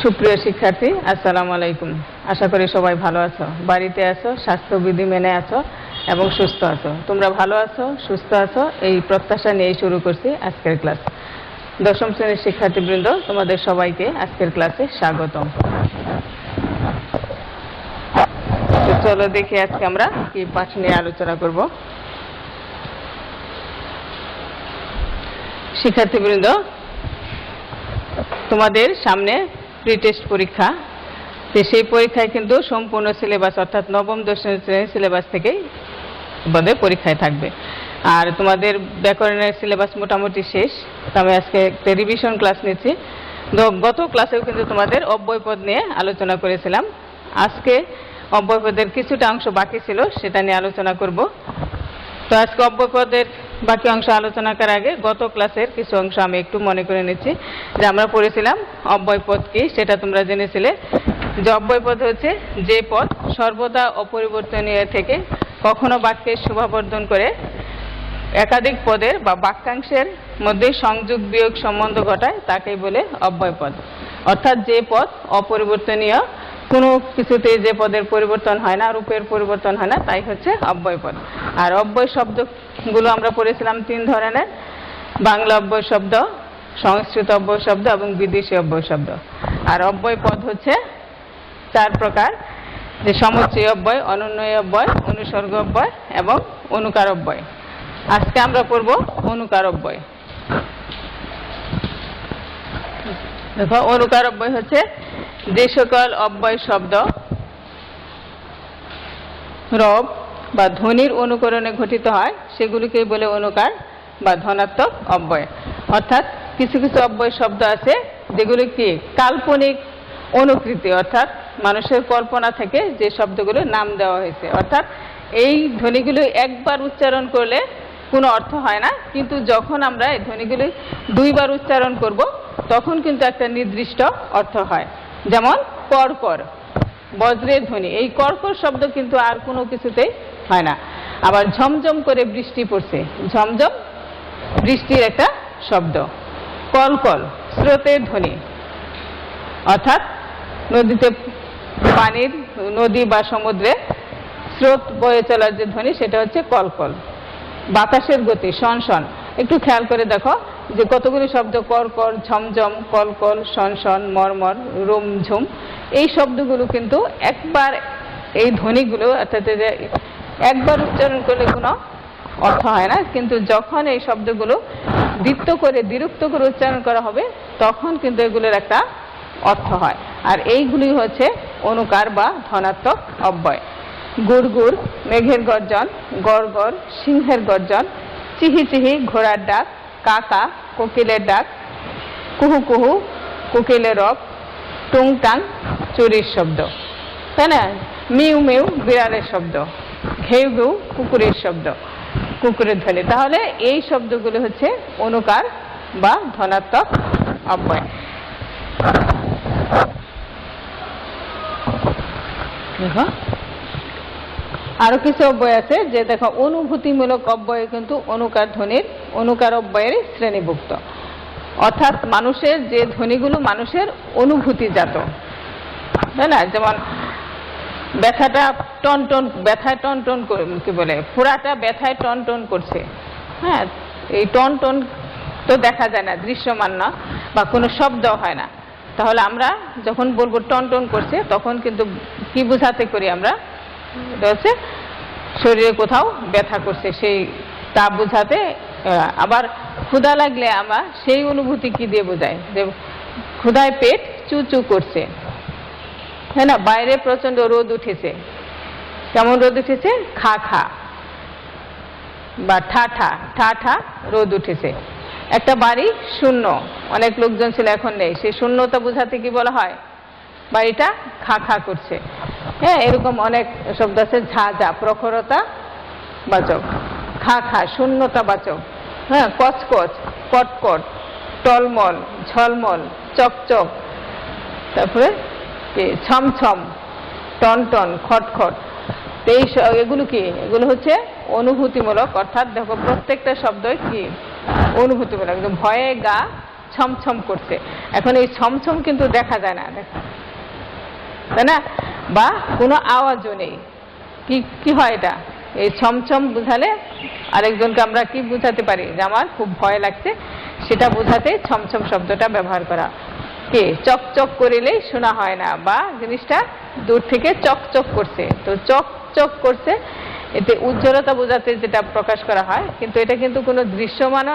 সুপ্রিয় শিক্ষার্থী, আসসালামু আলাইকুম। আশা করি সবাই ভালো আছো, বাড়িতে আছো, স্বাস্থ্যবিধি মেনে আছো এবং সুস্থ আছো। তোমরা ভালো আছো, সুস্থ আছো, এই প্রত্যাশা নিয়েই শুরু করছি আজকের ক্লাস। দশম শ্রেণীর শিক্ষার্থীবৃন্দ, তোমাদের সবাইকে আজকের ক্লাসে স্বাগতম। তো চলো দেখি আজকে আমরা কি পাঠ নিয়ে আলোচনা করব। শিক্ষার্থীবৃন্দ, তোমাদের সামনে প্রি টেস্ট পরীক্ষা, সেই পরীক্ষায় কিন্তু সম্পূর্ণ সিলেবাস অর্থাৎ নবম দশম শ্রেণীর সিলেবাস থেকেই তোমাদের পরীক্ষায় থাকবে। আর তোমাদের ব্যাকরণের সিলেবাস মোটামুটি শেষ। আমি আজকে একটা রিভিশন ক্লাস নিচ্ছি। গত ক্লাসেও কিন্তু তোমাদের অব্যয়পদ নিয়ে আলোচনা করেছিলাম। আজকে অব্যয়পদের কিছুটা অংশ বাকি ছিল, সেটা নিয়ে আলোচনা করব। তো আজকে অব্যয়পদের বাকি অংশ আলোচনা করার আগে গত ক্লাসের কিছু অংশ আমি একটু মনে করে নিচ্ছি। যে আমরা পড়েছিলাম অব্যয়পদ কি, সেটা তোমরা জেনেছিলে। যে অব্যয়পদ হচ্ছে যে পদ সর্বদা অপরিবর্তনীয় থেকে কখনো বাক্যের শোভাবর্ধন করে একাধিক পদের বা বাক্যাংশের মধ্যে সংযোগ বিয়োগ সম্বন্ধ ঘটায় তাকেই বলে অব্যয়পদ। অর্থাৎ যে পদ অপরিবর্তনীয়, কোনো কিছুতেই যে পদের পরিবর্তন হয় না, রূপের পরিবর্তন হয় না, তাই হচ্ছে অব্যয়পদ। আর অব্যয় শব্দগুলো আমরা পড়েছিলাম তিন ধরনের: বাংলা অব্যয় শব্দ, সংস্কৃত অব্যয় শব্দ এবং বিদেশি অব্যয় শব্দ। আর অব্যয় পদ হচ্ছে চার প্রকার: যে সমুচ্চয় অব্যয়, অনুন্বয় অব্যয়, অনুসর্গ অব্যয় এবং অনুকার অব্যয়। আজকে আমরা পড়ব অনুকার অব্যয়। দেখো, অনুকার অব্যয় হচ্ছে যে সকল অব্যয় শব্দ রব বা ধ্বনির অনুকরণে গঠিত হয় সেগুলিকেই বলে অনুকার বা ধনাত্মক অব্যয়। অর্থাৎ কিছু কিছু অব্যয় শব্দ আছে যেগুলি কি কাল্পনিক অনুকৃতি, অর্থাৎ মানুষের কল্পনা থেকে যে শব্দগুলোর নাম দেওয়া হয়েছে। অর্থাৎ এই ধ্বনিগুলো একবার উচ্চারণ করলে কোনো অর্থ হয় না, কিন্তু যখন আমরা এই ধ্বনিগুলি দুইবার উচ্চারণ করব তখন কিন্তু একটা নির্দিষ্ট অর্থ হয়। যেমন কর্কর, বজ্রের ধ্বনি, এই কর্কর শব্দ কিন্তু আর কোনো কিছুতেই হয় না। আবার ঝমঝম করে বৃষ্টি পড়ছে, ঝমঝম বৃষ্টির একটা শব্দ। কলকল, স্রোতের ধ্বনি, অর্থাৎ নদীতে পানির, নদী বা সমুদ্রে স্রোত বয়ে চলার যে ধ্বনি সেটা হচ্ছে কলকল। বাতাসের গতি, শনশন। একটু খেয়াল করে দেখো যে কতগুলি শব্দ করকর, ঝমঝম, কলকল, শনশন, মরমর, রুমঝুম, এই শব্দগুলো কিন্তু একবার, এই ধ্বনিগুলো অর্থাৎ একবার উচ্চারণ করলে কোনো অর্থ হয় না, কিন্তু যখন এই শব্দগুলো দ্বিত্ব করে, দ্বিরুক্ত করে উচ্চারণ করা হবে তখন কিন্তু এগুলোর একটা অর্থ হয়। আর এইগুলি হচ্ছে অনুকার বা ধনাত্মক অব্যয়। গুড় গুড়, মেঘের গর্জন, গড় গড়, সিংহের গর্জন, চিহি চিহি, ঘোড়ার ডাক, কাকা, কোকিলের ডাক, কুহু কুহু, কোকিলের রব, টুংটাং, চুরির শব্দ, তাই না? মিউ মিউ, বিড়ালের শব্দ, ঘেউ ঘেউ, কুকুরের শব্দ, কুকুরের ধ্বনি। তাহলে এই শব্দগুলো হচ্ছে অনুকার বা ধনাত্মক অব্যয়। দেখো, আরো কিছু অব্যয় আছে যে দেখো অনুভূতিমূলক অব্যয় কিন্তু অনুকার ধ্বনির, অনুকার অব্যয়ের শ্রেণীভুক্ত। অর্থাৎ মানুষের যে ধ্বনিগুলো মানুষের অনুভূতিজাত, তাই না? যেমন ব্যথাটা টন টন, ব্যথায় টন টন, কি বলে, ফোড়াটা ব্যথায় টন টন করছে। হ্যাঁ, এই টন টন তো দেখা যায় না, দৃশ্যমান না, বা কোনো শব্দ হয় না। তাহলে আমরা যখন বলবো টন টন করছে তখন কিন্তু কি বোঝাতে করি আমরা? এটা হচ্ছে শরীরে কোথাও ব্যথা করছে, সেই তা বোঝাতে। আবার ক্ষুধা লাগলে আমরা সেই অনুভূতি কি দিয়ে বোঝাই? যে ক্ষুধায় পেট চু চু করছে, হ্যাঁ না? বাইরে প্রচন্ড রোদ উঠেছে, কেমন রোদ উঠেছে? খা খা বা ঠা ঠা, ঠা ঠা, রোদ উঠেছে। একটা বাড়ি শূন্য, অনেক লোকজন ছিল, এখন নেই, সেই শূন্যতা বোঝাতে কি বলা হয়? বাড়িটা খা খা করছে। হ্যাঁ, এরকম অনেক শব্দ আছে। ঝা ঝা, প্রখরতা বাচক, খা খা শূন্যতা বাচক। হ্যাঁ, কচকচ, কটকট, টলমল, ঝলমল, চকচক, তারপরে ছমছম, টনটন, খটখট। এই এগুলো কি? এগুলো হচ্ছে অনুভূতিমূলক। অর্থাৎ দেখো প্রত্যেকটা শব্দই কি অনুভূতিমূলক। ভয়ে গা ছমছম করছে। এখন এই ছমছম কিন্তু দেখা যায় না, তাই না? বা কোনো আওয়াজও নেই। কি কি হয় এটা? এই ছমছম বুঝালে আরেকজনকে আমরা কি বুঝাতে পারি যে আমার খুব ভয় লাগছে, সেটা বোঝাতে ছমছম শব্দটা ব্যবহার করা। কে চকচক করিলেই শোনা হয় না, বা জিনিসটা দূর থেকে চকচক করছে, তো চকচক করছে এতে উজ্জ্বলতা বোঝাতে যেটা প্রকাশ করা হয়, কিন্তু এটা কিন্তু কোনো দৃশ্যমান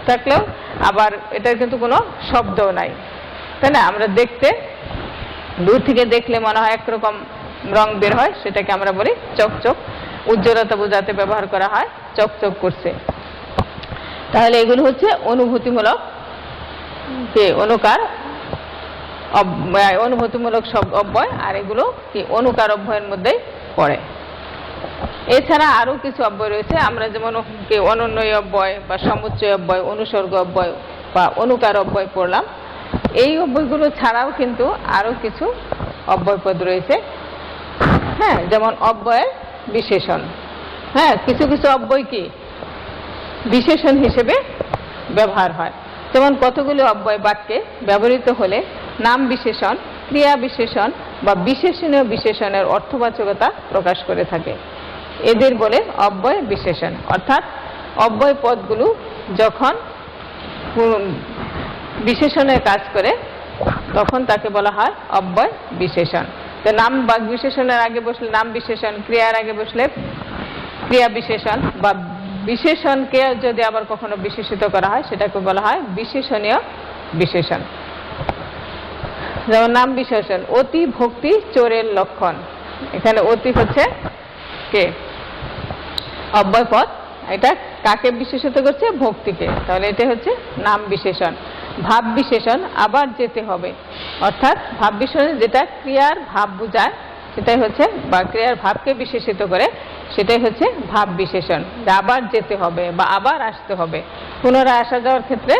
থাকলেও আবার এটার কিন্তু কোনো শব্দও নাই, তাই না? আমরা দেখতে দূর থেকে দেখলে মনে হয় একরকম রং বের হয়, সেটাকে আমরা বলি চকচক। উজ্জ্বলতা বোঝাতে ব্যবহার করা হয় চকচক করছে। তাহলে এগুলো হচ্ছে অনুভূতিমূলক যে অনুকার অনুভূতিমূলক সব অব্যয়, আর এগুলো কি অনুকার অব্যয়ের মধ্যেই পড়ে। এছাড়া আরো কিছু অব্যয় রয়েছে, আমরা যেমন অনন্যয় অব্যয় বা সমুচ্চয় অব্যয়, অনুসর্গ অব্যয় বা অনুকার অব্যয় পড়লাম। এই অব্যয়গুলো ছাড়াও কিন্তু আরো কিছু অব্যয় পদ রয়েছে, হ্যাঁ, যেমন অব্যয়ের বিশেষণ। হ্যাঁ, কিছু কিছু অব্যয় কি বিশেষণ হিসেবে ব্যবহার হয়। যেমন কতগুলো অব্যয় বাক্যে ব্যবহৃত হলে নাম বিশেষণ, ক্রিয়া বিশেষণ বা বিশেষণীয় বিশেষণের অর্থবাচকতা প্রকাশ করে থাকে, এদের বলে অব্যয় বিশেষণ। অর্থাৎ অব্যয় পদগুলো যখন বিশেষণের কাজ করে তখন তাকে বলা হয় অব্যয় বিশেষণ। তো নাম বা বিশেষণের আগে বসলে নাম বিশেষণ, ক্রিয়ার আগে বসলে ক্রিয়া বিশেষণ, বা বিশেষণকে যদি আবার কখনো বিশেষিত করা হয় সেটাকে বলা হয় বিশেষণীয় বিশেষণ। যেমন নাম বিশেষণ, অতি ভক্তি চোরের লক্ষণ। এখানে অতি হচ্ছে কে অব্যয় পদ, এটা কাকে বিশেষিত করছে? ভক্তিকে, তাহলে এটা হচ্ছে নাম বিশেষণ। ভাব বিশেষণ, আবার যেতে হবে, অর্থাৎ ভাব বিশেষণ যেটা ক্রিয়ার ভাব বোঝায় সেটাই হচ্ছে, বা ক্রিয়ার ভাবকে বিশেষিত করে সেটাই হচ্ছে ভাব বিশেষণ, যে আবার যেতে হবে বা আবার আসতে হবে। পুনরায় আসা যাওয়ার ক্ষেত্রে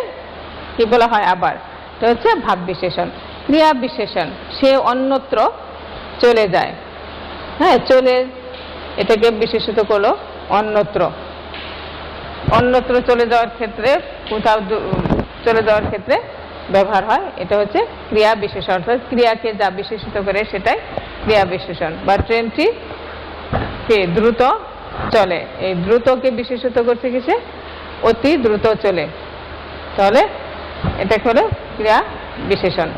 কি বলা হয়? আবার। এটা হচ্ছে ভাব বিশেষণ। ক্রিয়া বিশেষণ, সে অন্যত্র চলে যায়। হ্যাঁ, চলে, এটাকে বিশেষিত করলো অন্যত্র। অন্যত্র চলে যাওয়ার ক্ষেত্রে, কোথাও চলে যাওয়ার ক্ষেত্রে ব্যবহার হয়, এটা হচ্ছে ক্রিয়া বিশেষণ। অর্থাৎ ক্রিয়াকে যা বিশেষিত করে সেটাই ক্রিয়া বিশেষণ। বা ট্রেনটি কে দ্রুত চলে, এই দ্রুতকে বিশেষিত করছে কিসে? অতি দ্রুত চলে, তাহলে এটা হলো ক্রিয়া বিশেষণ।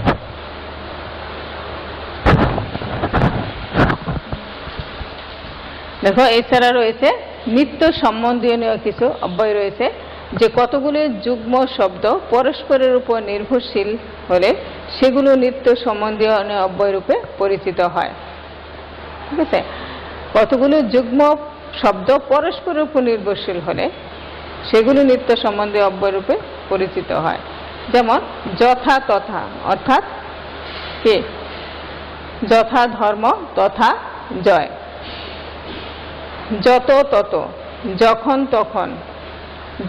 দেখো, এছাড়া রয়েছে নিত্য সম্বন্ধীয় কিছু অব্যয় রয়েছে, যে কতগুলি যুগ্ম শব্দ পরস্পরের উপর নির্ভরশীল হলে সেগুলো নিত্য সম্বন্ধীয় অব্যয় রূপে পরিচিত হয়। ঠিক আছে, কতগুলো যুগ্ম শব্দ পরস্পরের উপর নির্ভরশীল হলে সেগুলো নিত্য সম্বন্ধীয় অব্যয় রূপে পরিচিত হয়। যেমন যথা তথা, অর্থাৎ কে যথা ধর্ম তথা জয়। যত তত, যখন তখন,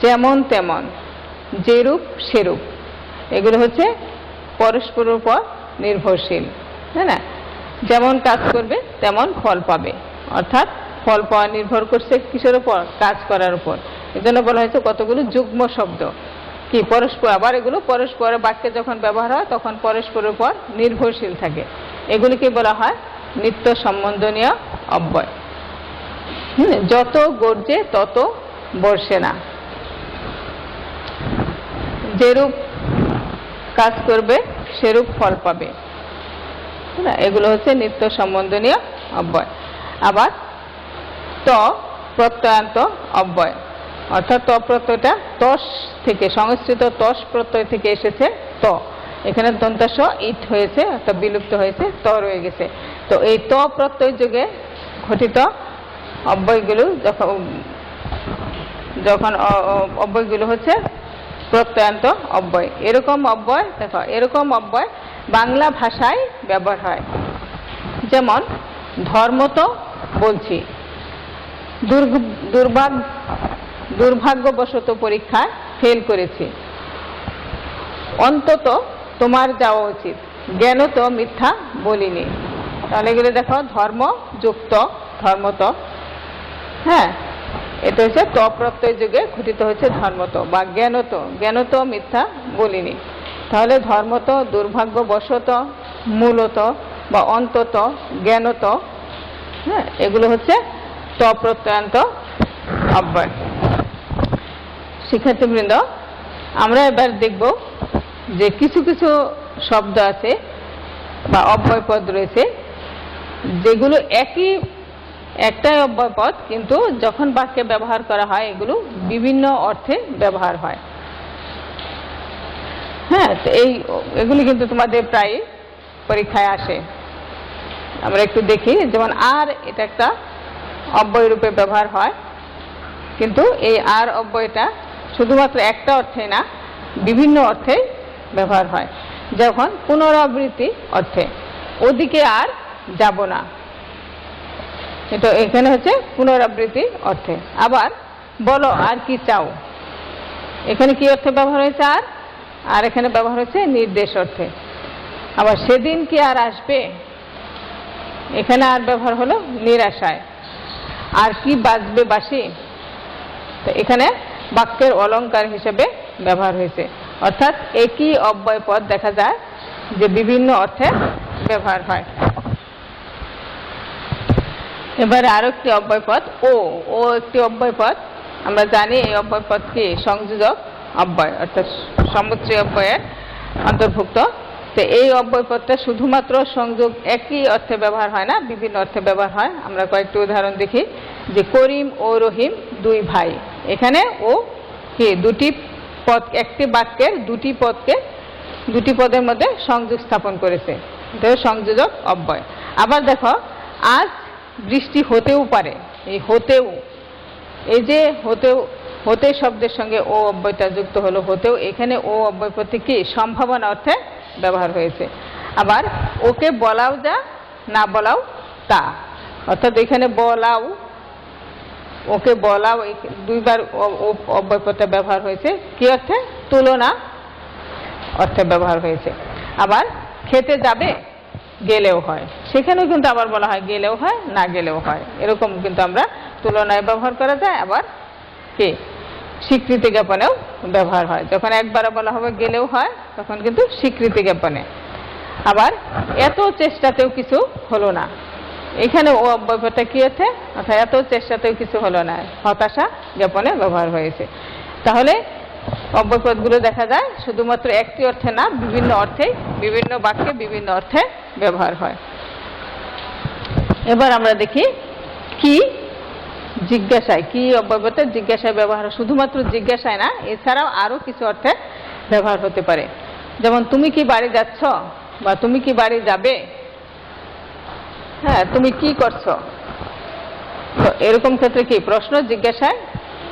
যেমন তেমন, যেরূপ সেরূপ, এগুলো হচ্ছে পরস্পরের উপর নির্ভরশীল, তাই না? যেমন কাজ করবে তেমন ফল পাবে, অর্থাৎ ফল পাওয়া নির্ভর করছে কিসের উপর? কাজ করার উপর। এজন্য বলা হয়েছে কতগুলো যুগ্ম শব্দ কি পরস্পর, আবার এগুলো পরস্পরের বাক্যে যখন ব্যবহার হয় তখন পরস্পরের উপর নির্ভরশীল থাকে, এগুলিকে বলা হয় নিত্য সম্বন্ধনীয় অব্যয়। যত গর্জে তত বর্ষে না, যেরূপ কাজ করবে সেরূপ ফল পাবে, এগুলো হচ্ছে নিত্য সম্বন্ধনীয় অব্যয়। আবার ত প্রত্যয়ান্ত অব্যয়, অর্থাৎ ত প্রত্যয়টা তস থেকে, সংস্কৃত তস প্রত্যয় থেকে এসেছে ত, এখানে দন্তাস ইট হয়েছে, অর্থাৎ বিলুপ্ত হয়েছে, ত রয়ে গেছে। তো এই ত প্রত্যয় যুগে ঘটিত অব্যয়গুলো যখন অব্যয়গুলো হচ্ছে প্রত্যয়ান্ত অব্যয়। এরকম অব্যয়, দেখো, এরকম অব্যয় বাংলা ভাষায় ব্যবহার হয়। যেমন ধর্ম তো বলছি, দুর্ভাগ্যবশত পরীক্ষায় ফেল করেছি, অন্তত তোমার যাওয়া উচিত, জ্ঞান তো মিথ্যা বলিনি। তাহলে এগুলো দেখো, ধর্ম যুক্ত ধর্মত, হ্যাঁ, এটা হচ্ছে ত প্রত্যয় যুগে ঘটিত হচ্ছে ধর্মত বা জ্ঞানত। জ্ঞানত মিথ্যা বলিনি। তাহলে ধর্মত, দুর্ভাগ্যবশত, মূলত বা অন্তত, জ্ঞানত, হ্যাঁ, এগুলো হচ্ছে ত প্রত্যয়ান্ত অব্যয়। শিক্ষার্থীবৃন্দ, আমরা এবার দেখব যে কিছু কিছু শব্দ আছে বা অব্যয় পদ রয়েছে যেগুলো একটাই অব্যয় পদ, কিন্তু যখন বাক্যে ব্যবহার করা হয় এগুলো বিভিন্ন অর্থে ব্যবহার হয়। হ্যাঁ, তো এগুলি কিন্তু তোমাদের প্রায় পরীক্ষায় আসে। আমরা একটু দেখি, যেমন আর, এটা একটা অব্যয় রূপে ব্যবহার হয়, কিন্তু এই আর অব্যয়টা শুধুমাত্র একটা অর্থে না, বিভিন্ন অর্থে ব্যবহার হয়। যখন পুনরাবৃত্তি অর্থে, ওদিকে আর যাব না, এটা এখানে হচ্ছে পুনরাবৃত্তি অর্থে। আবার বলো আর কি চাও, এখানে কি অর্থে ব্যবহার হয়েছে আর এখানে ব্যবহার হচ্ছে নির্দেশ অর্থে। আবার সেদিন কি আর আসবে, এখানে আর ব্যবহার হলো নিরাশায়। আর কি বাজবে বাঁশি, তো এখানে বাক্যের অলংকার হিসেবে ব্যবহার হয়েছে। অর্থাৎ একই অব্যয় পদ দেখা যায় যে বিভিন্ন অর্থে ব্যবহার হয়। এবারে আরো একটি অব্যয় পদ ও একটি অব্যয় পদ। আমরা জানি এই অব্যয় পদ কি সংযোজক অব্যয়, অর্থাৎ সমুচ্চয় অব্যয়ের অন্তর্ভুক্ত। তো এই অব্যয় পদটা শুধুমাত্র সংযোগ একই অর্থে ব্যবহার হয় না, বিভিন্ন অর্থে ব্যবহার হয়। আমরা কয়েকটি উদাহরণ দেখি, যে করিম ও রহিম দুই ভাই, এখানে ও কি দুটি পদ, একটি বাক্যের দুটি পদের মধ্যে সংযোগ স্থাপন করেছে, এটা সংযোজক অব্যয়। আবার দেখো, আজ বৃষ্টি হতেও পারে, এই হতেও, এই যে হতে শব্দের সঙ্গে ও অব্যয়টা যুক্ত হলো, হতেও, এখানে ও অব্যয় পদটি কি সম্ভাবনা অর্থে ব্যবহার হয়েছে। আবার ওকে বলাও যা, না বলাও তা, অর্থাৎ এখানে বলাও, ওকে বলাও, দুইবার অব্যয় পদটা ব্যবহার হয়েছে। কি অর্থে? তুলনা অর্থে ব্যবহার হয়েছে। আবার খেতে যাবে, গেলেও হয়, সেখানেও কিন্তু আবার বলা হয় গেলেও হয়, না গেলেও হয়, এরকম কিন্তু আমরা তুলনায় ব্যবহার করা যায়। আবার কি স্বীকৃতি জ্ঞাপনেও ব্যবহার হয়, যখন একবার বলা হবে গেলেও হয়, তখন কিন্তু স্বীকৃতি জ্ঞাপনে। আবার এত চেষ্টাতেও কিছু হলো না, এখানে ও অব্যয়টা কি আছে, অর্থাৎ এত চেষ্টাতেও কিছু হলো না, হতাশা জ্ঞাপনে ব্যবহার হয়েছে। তাহলে অব্যয়পদগুলো দেখা যায় শুধুমাত্র একটি অর্থে না, বিভিন্ন অর্থে, বিভিন্ন বাক্যে বিভিন্ন অর্থে ব্যবহার হয়। এবার আমরা দেখি কি জিজ্ঞাসায়, কি অব্যয়পদ জিজ্ঞাসায় ব্যবহার, শুধুমাত্র জিজ্ঞাসায় না, এছাড়াও আরো কিছু অর্থে ব্যবহার হতে পারে। যেমন তুমি কি বাড়ি যাচ্ছ, বা তুমি কি বাড়ি যাবে, হ্যাঁ, তুমি কি করছো, তো এরকম ক্ষেত্রে কি প্রশ্ন জিজ্ঞাসায়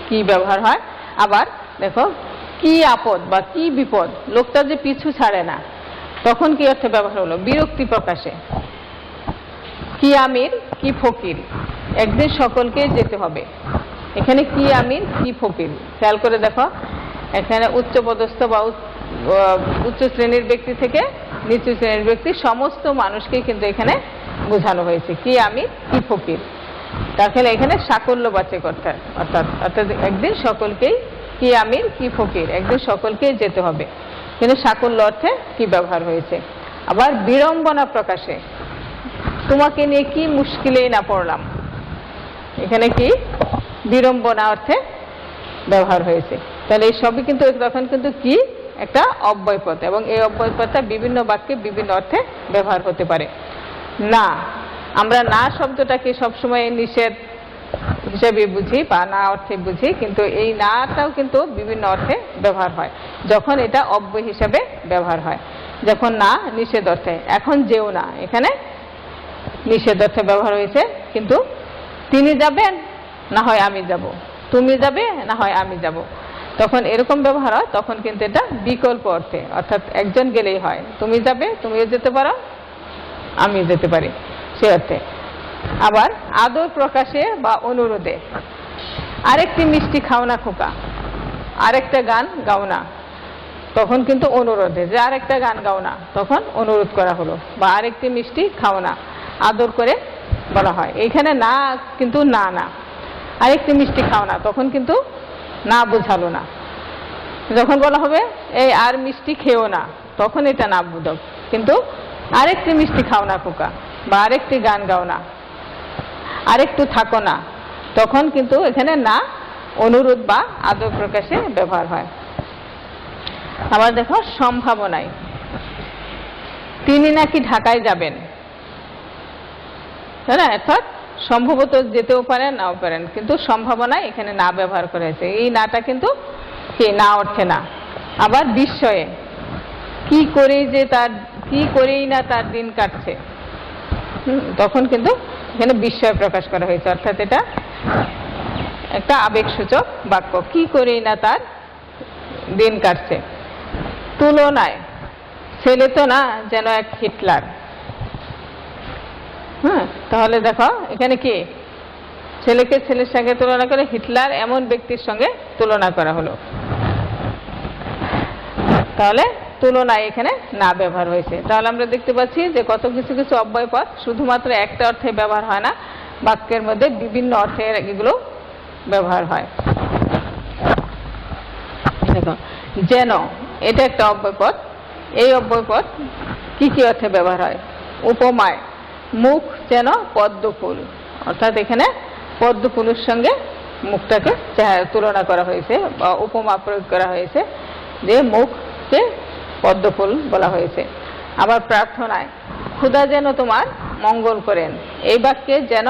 কি ব্যবহার হয়। আবার দেখো, কি আপদ বা কি বিপদ, লোকটা যে পিছু ছাড়ে না, তখন কি অর্থে ব্যবহার হলো, বিরক্তি প্রকাশে। কি আমির কি ফকির, একদিন সকলকে যেতে হবে, এখানে কি আমির কি ফকির, খেয়াল করে দেখো, এখানে উচ্চপদস্থ বা উচ্চ শ্রেণীর ব্যক্তি থেকে নিচু শ্রেণীর ব্যক্তি, সমস্ত মানুষকে কিন্তু এখানে বোঝানো হয়েছে, কি আমির কি ফকির। তাহলে এখানে সাকল্যবাচক অর্থাৎ একদিন সকলকেই, কি আমির কি ফকির, একদিন সকলকেই যেতে হবে, কিন্তু সাকল্য অর্থে কি ব্যবহার হয়েছে। আবার বিড়ম্বনা প্রকাশে, তোমাকে নিয়ে কি মুশকিলেই না পড়লাম, এখানে কি বিড়ম্বনা অর্থে ব্যবহার হয়েছে। তাহলে এই সবই কিন্তু তখন কিন্তু কি একটা অব্যয়পদ, এবং এই অব্যয়পদটা বিভিন্ন বাক্যে বিভিন্ন অর্থে ব্যবহার হতে পারে। না, আমরা না শব্দটাকে সবসময় নিষেধ হিসেবে বুঝি বা না অর্থে বুঝি, কিন্তু এই নাটাও কিন্তু বিভিন্ন অর্থে ব্যবহার হয়, যখন এটা অব্যয় হিসেবে ব্যবহার হয়। যখন না নিষেধ অর্থে, এখন যেও না, এখানে নিষেধ অর্থে ব্যবহার হয়েছে, কিন্তু তিনি যাবেন, না হয় আমি যাব, তুমি যাবে, না হয় আমি যাব, তখন এরকম ব্যবহার হয়, তখন কিন্তু এটা বিকল্প অর্থে, অর্থাৎ একজন গেলেই হয়, তুমি যাবে, তুমিও যেতে পারো, আমিও যেতে পারি, সে অর্থে। আবার আদর প্রকাশে বা অনুরোধে, আরেকটি মিষ্টি খাও না খোকা, আরেকটা গান গাও না, তখন কিন্তু অনুরোধে, যে আরেকটা গান গাও না, তখন অনুরোধ করা হলো, বা আরেকটি মিষ্টি খাও না, আদর করে বলা হয়। এইখানে না কিন্তু না না, আরেকটি মিষ্টি খাও না, তখন কিন্তু না বোঝালো না। যখন বলা হবে এই আর মিষ্টি খেও না, তখন এটা না বোধক। কিন্তু আরেকটি মিষ্টি খাও না খোকা, বা আরেকটি গান গাও না, আরেকটু থাকো না, তখন কিন্তু এখানে না অনুরোধ বা আদর প্রকাশে ব্যবহার হয়। আবার দেখো সম্ভাবনায়, তিনি নাকি ঢাকায় যাবেন, তাই না? অর্থাৎ সম্ভবত যেতেও পারেন নাও পারেন, কিন্তু সম্ভাবনায় এখানে না ব্যবহার করা হয়েছে। এই নাটা কিন্তু কি না অর্থে না। আবার বিস্ময়ে, কি করেই না তার দিন কাটছে, তখন কিন্তু এখানে বিস্ময় প্রকাশ করা হয়েছে। অর্থাৎ এটা একটা আবেগসূচক বাক্য, কি করেই না তার দিন কাটছে। তুলনায়, ছেলে তো না যেন এক হিটলার। তাহলে দেখো এখানে কি ছেলেকে ছেলের সঙ্গে তুলনা করে হিটলার এমন ব্যক্তির সঙ্গে তুলনা করা হলো। তাহলে তুলনায় এখানে না ব্যবহার হয়েছে। তাহলে আমরা দেখতে পাচ্ছি যে কত কিছু কিছু অব্যয় পদ শুধুমাত্র একটা অর্থে ব্যবহার হয় না, বাক্যের মধ্যে বিভিন্ন অর্থে এগুলো ব্যবহার হয়। দেখো যেন, এটা একটা অব্যয় পদ। এই অব্যয় পদ কি কি অর্থে ব্যবহার হয়? উপমায়, মুখ যেন পদ্ম ফুল, অর্থাৎ এখানে পদ্ম ফুলের সঙ্গে মুখটাকে তুলনা করা হয়েছে বা উপমা প্রয়োগ করা হয়েছে, যে মুখকে পদ্ম ফুল বলা হয়েছে। আবার প্রার্থনায়, খোদা যেন তোমার মঙ্গল করেন, এই বাক্যে যেন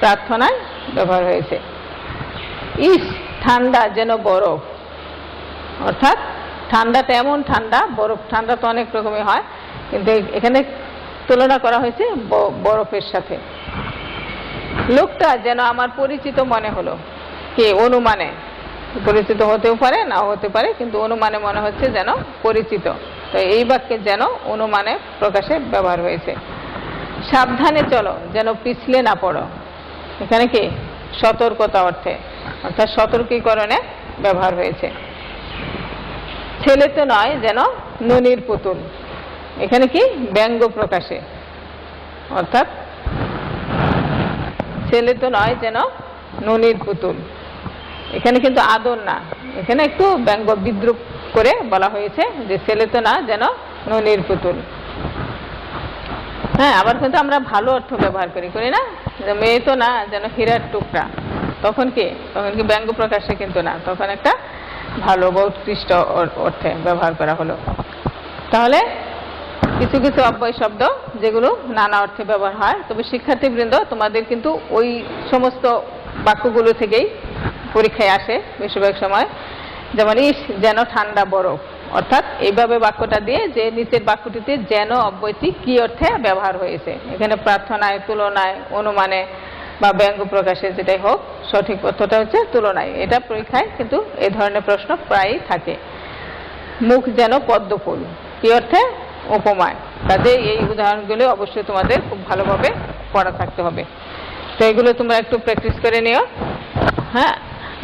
প্রার্থনায় ব্যবহার হয়েছে। ইস ঠান্ডা যেন বরফ, অর্থাৎ ঠান্ডাটা এমন ঠান্ডা, বরফ ঠান্ডা তো অনেক রকমই হয়, কিন্তু এখানে তুলনা করা হয়েছে বরফের সাথে। লোকটা যেন আমার পরিচিত মনে হলো, কি অনুমানে, পরিচিত হতেও পারে নাও হতে পারে, কিন্তু অনুমানে মনে হচ্ছে যেন পরিচিত। তো এই বাক্যে যেন অনুমানে প্রকাশে ব্যবহার হয়েছে। সাবধানে চলো যেন পিছলে না পড়ো, এখানে কি সতর্কতা অর্থে, অর্থাৎ সতর্কীকরণে ব্যবহার হয়েছে। ছেলে তো নয় যেন ননির পুতুল, এখানে কি ব্যঙ্গ প্রকাশে, অর্থাৎ ছেলে তো নয় যেন ননির পুতুল, এখানে কিন্তু আদর না, এখানে একটু ব্যঙ্গ বিদ্রুপ করে বলা হয়েছে যে ছেলে তো না যেন ননির পুতুল। হ্যাঁ, আবার কিন্তু আমরা ভালো অর্থ ব্যবহার করি না, যে মেয়ে তো না যেন হীরার টুকরা, তখন কি ব্যঙ্গ প্রকাশে কিন্তু না, তখন একটা ভালো বা উৎকৃষ্ট অর্থে ব্যবহার করা হলো। তাহলে কিছু কিছু অব্যয় শব্দ যেগুলো নানা অর্থে ব্যবহার হয়। তবে শিক্ষার্থীবৃন্দ, তোমাদের কিন্তু ওই সমস্ত বাক্যগুলো থেকেই পরীক্ষায় আসে বেশিরভাগ সময়। যেমন ইস যেন ঠান্ডা বরফ, অর্থাৎ এইভাবে বাক্যটা দিয়ে যে নিচের বাক্যটিতে যেন অব্যয়টি কি অর্থে ব্যবহার হয়েছে, এখানে প্রার্থনায়, তুলনায়, অনুমানে বা ব্যঙ্গ প্রকাশে, যেটাই হোক, সঠিক অর্থটা হচ্ছে তুলনায়। এটা পরীক্ষায় কিন্তু এই ধরনের প্রশ্ন প্রায়ই থাকে। মুখ যেন পদ্ম ফুল, কি অর্থে? উপমায়। কাজে এই উদাহরণগুলো অবশ্যই তোমাদের খুব ভালোভাবে পড়া থাকতে হবে। তো এগুলো তোমরা একটু প্র্যাকটিস করে নিও। হ্যাঁ,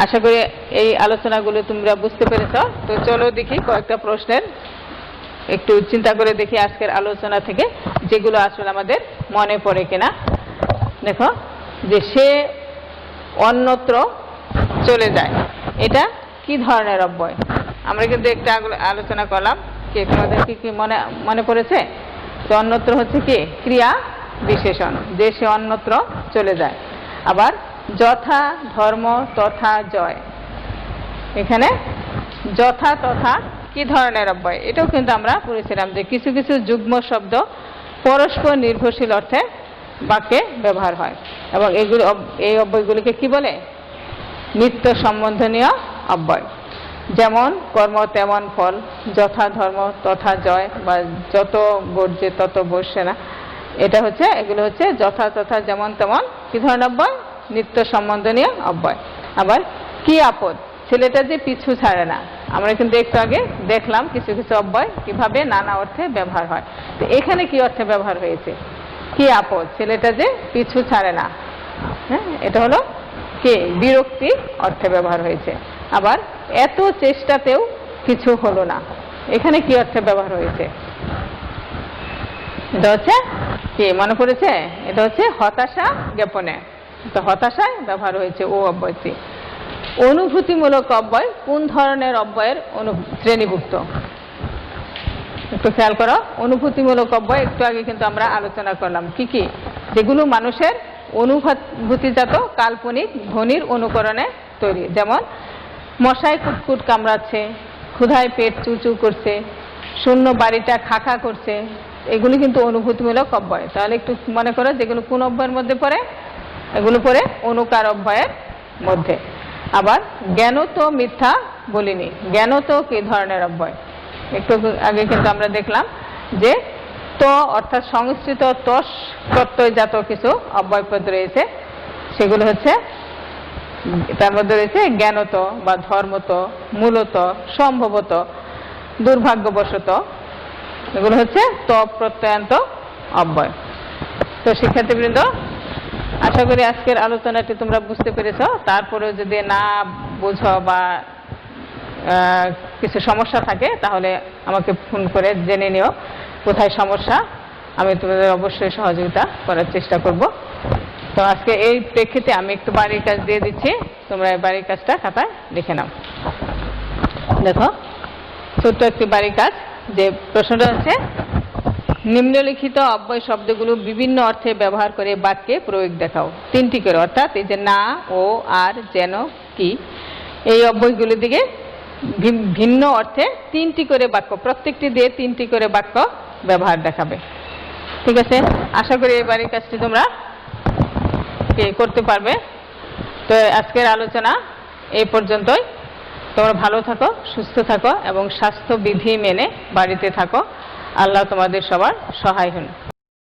আশা করি এই আলোচনাগুলো তোমরা বুঝতে পেরেছ। তো চলো দেখি কয়েকটা প্রশ্নের একটু চিন্তা করে দেখি আজকের আলোচনা থেকে যেগুলো আসলে আমাদের মনে পড়ে কিনা। দেখো যে সে অন্যত্র চলে যায়, এটা কি ধরনের অব্যয়? আমরা কিন্তু একটা আলোচনা করলাম, কি তোমাদের কি কি মনে পড়েছে? যে অন্যত্র হচ্ছে কি ক্রিয়া বিশেষণ, যে সে অন্যত্র চলে যায়। আবার যথা ধর্ম তথা জয়, এখানে যথা তথা কি ধরনের অব্যয়? এটাও কিন্তু আমরা পড়েছিলাম যে কিছু কিছু যুগ্ম শব্দ পরস্পর নির্ভরশীল অর্থে বাক্যে ব্যবহার হয়, এবং এই অব্যয়গুলিকে কি বলে? নিত্য সম্বন্ধনীয় অব্যয়। যেমন কর্ম তেমন ফল, যথা ধর্ম তথা জয়, বা যত গর্জে তত বসে না, এটা হচ্ছে, এগুলো হচ্ছে যথা তথা যেমন তেমন কি ধরনের অব্যয়? নিত্য সম্বন্ধনীয় অব্যয়। আবার কি আপদ, ছেলেটা যে পিছু ছাড়ে না, আমরা কিন্তু একটু আগে দেখলাম কিছু কিছু অব্যয় কিভাবে নানা অর্থে ব্যবহার হয়। তো এখানে কি অর্থে ব্যবহার হয়েছে? কি আপদ, ছেলেটা যে পিছু ছাড়ে না, হ্যাঁ, এটা হলো কি বিরক্তি অর্থে ব্যবহার হয়েছে। আবার এত চেষ্টাতেও কিছু হলো না, এখানে কি অর্থে ব্যবহার হয়েছে? এটা হচ্ছে কি মনে পড়েছে? এটা হচ্ছে হতাশা জ্ঞাপনে, তো হতাশায় ব্যবহার হয়েছে ও অব্যয়টি। অনুভূতিমূলক অব্যয় কোন ধরনের অব্যয়ের শ্রেণীভুক্ত? একটু খেয়াল করো, অনুভূতিমূলক অব্যয় একটু আগে কিন্তু আমরা আলোচনা করলাম কি কি, যেগুলো মানুষের অনুভূতিজাত কাল্পনিক ধ্বনির অনুকরণে তৈরি। যেমন মশায় কুটকুট কামড়াচ্ছে, ক্ষুধায় পেট চুচু করছে, শূন্য বাড়িটা খাখা করছে, এগুলি কিন্তু অনুভূতিমূলক অব্যয়। তাহলে একটু মনে করো যেগুলো কোন অব্যয়ের মধ্যে পড়ে? এগুলো পড়ে অনুকার অব্যয়ের মধ্যে। আবার জ্ঞানত মিথ্যা বলিনি, জ্ঞানত কি ধরনের অব্যয়? একটু আগে কিন্তু আমরা দেখলাম যে ত অর্থাৎ সংস্কৃত তস প্রত্যয়জাত কিছু অব্যয়পদ রয়েছে, সেগুলো হচ্ছে, তার মধ্যে রয়েছে জ্ঞানত বা ধর্মত, মূলত, সম্ভবত, দুর্ভাগ্যবশত, এগুলো হচ্ছে ত প্রত্যয়ান্ত অব্যয়। তো শিক্ষার্থীবৃন্দ, আশা করি আজকের আলোচনাটি তোমরা বুঝতে পেরেছ। তারপরেও যদি না বুঝো বা কিছু সমস্যা থাকে তাহলে আমাকে ফোন করে জেনে নিও কোথায় সমস্যা, আমি তোমাদের অবশ্যই সহযোগিতা করার চেষ্টা করব। তো আজকে এই প্রেক্ষিতে আমি একটু বাড়ির কাজ দিয়ে দিচ্ছি, তোমরা এই বাড়ির কাজটা খাতায় লিখে নাও। দেখো, ছোট্ট একটি বাড়ির কাজ। যে প্রশ্নটা হচ্ছে, নিম্নলিখিত অব্যয় শব্দগুলো বিভিন্ন অর্থে ব্যবহার করে বাক্যে প্রয়োগ দেখাও। তিনটি করে, অর্থাৎ এই যে না, ও, আর, যেন, কি, এই অব্যয়গুলোর দিকে ভিন্ন অর্থে তিনটি করে বাক্য, প্রত্যেকটি দিয়ে তিনটি করে বাক্য ব্যবহার দেখাবে। ঠিক আছে, আশা করি এই বাড়ির কাজটি তোমরা করতে পারবে। তো আজকের আলোচনা এই পর্যন্তই। তোমরা ভালো থাকো, সুস্থ থাকো এবং স্বাস্থ্যবিধি মেনে বাড়িতে থাকো। আল্লাহ তোমাদের সবার সহায় হন।